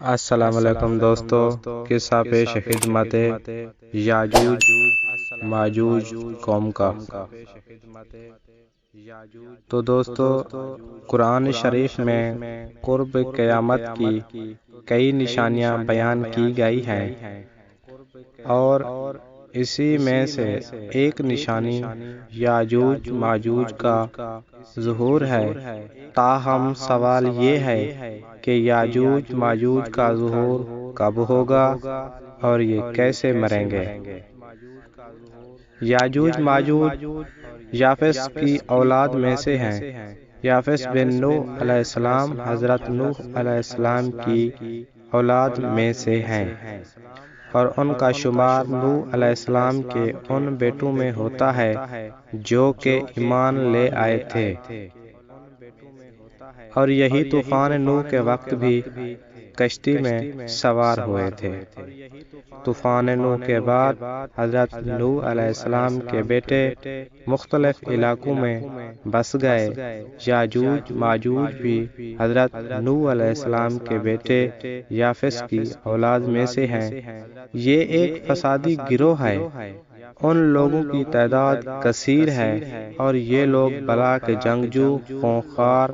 السلام علیکم دوستو، قصہ پیش خدمت یاجوج ماجوج قوم کا۔ تو دوستو، قرآن شریف میں قرب قیامت کی کئی نشانیاں بیان کی گئی ہیں، اور اسی میں سے ایک نشانی یاجوج ماجوج کا ظہور ہے۔ تاہم سوال یہ ہے کہ یاجوج ماجوج کا ظہور کب ہوگا اور یہ کیسے مریں گے؟ یاجوج ماجوج یافس کی اولاد میں سے ہیں۔ یافس بن نوح علیہ السلام حضرت نوح علیہ السلام کی اولاد میں سے ہیں، اور ان کا شمار نوح علیہ السلام کے ان بیٹوں میں ہوتا ہے جو کہ ایمان لے آئے تھے، اور یہی طوفان نوح کے وقت بھی کشتی میں سوار ہوئے تھے۔ طوفان نوح کے بعد حضرت نوح علیہ السلام کے بیٹے مختلف علاقوں میں بس گئے۔ یاجوج ماجوج بھی حضرت نوح علیہ السلام کے بیٹے یافس کی اولاد میں سے ہیں۔ یہ ایک فسادی گروہ ہے۔ ان لوگوں کی تعداد کثیر ہے، اور یہ لوگ بلا کے جنگجو، خونخوار،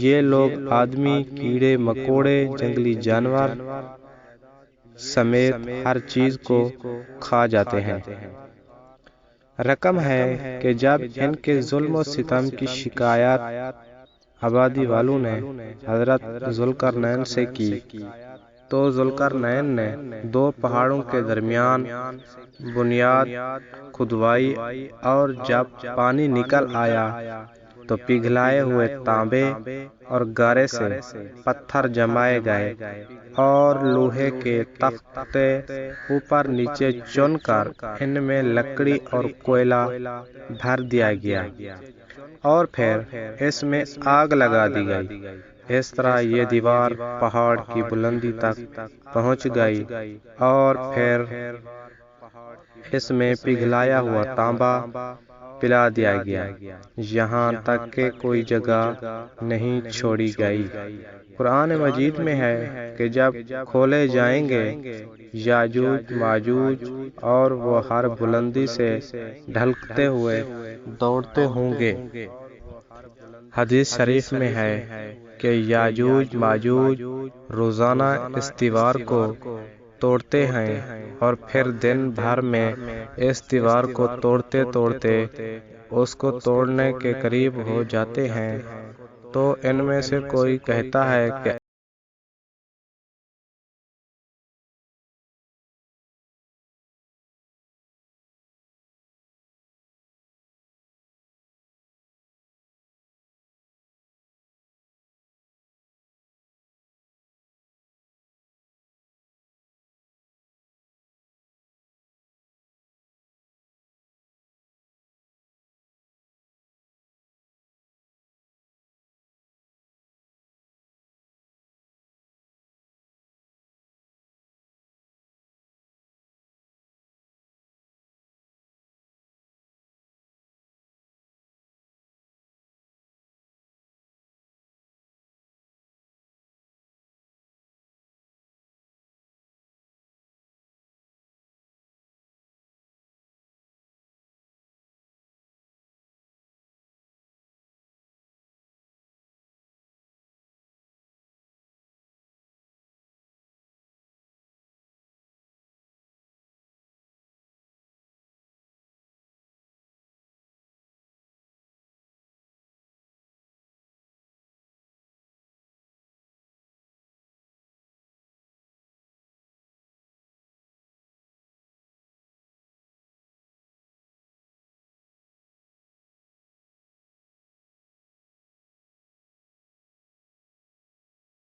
یہ لوگ آدمی، کیڑے مکوڑے، جنگلی جانور سمیت ہر چیز کو کھا جاتے ہیں۔ رقم ہے کہ جب ان کے ظلم و ستم کی شکایت آبادی والوں نے حضرت ذوالقرنین سے کی، تو ذوالقرنین نے دو پہاڑوں کے درمیان بنیاد کھدوائی، اور جب پانی نکل آیا تو پگھلائے ہوئے تانبے اور گارے سے پتھر جمائے گئے، اور لوہے کے تختے اوپر نیچے چن کر ان میں لکڑی اور کوئلہ بھر دیا گیا، اور پھر اس میں آگ لگا دی گئی۔ اس طرح یہ دیوار پہاڑ کی بلندی تک پہنچ گئی، اور پھر اس میں پگھلایا ہوا تانبا پلا دیا گیا، یہاں تک کہ کوئی جگہ نہیں چھوڑی گئی۔ قرآن مجید میں ہے کہ جب کھولے جائیں گے یاجوج ماجوج، اور وہ ہر بلندی سے ڈھلکتے ہوئے دوڑتے ہوں گے۔ حدیث شریف میں ہے کہ یاجوج ماجوج روزانہ اس دیوار کو توڑتے ہیں، اور پھر دن بھر میں اس دیوار کو توڑتے توڑتے اس کو توڑنے کے قریب ہو جاتے ہیں۔ تو ان میں سے کوئی کہتا ہے کہ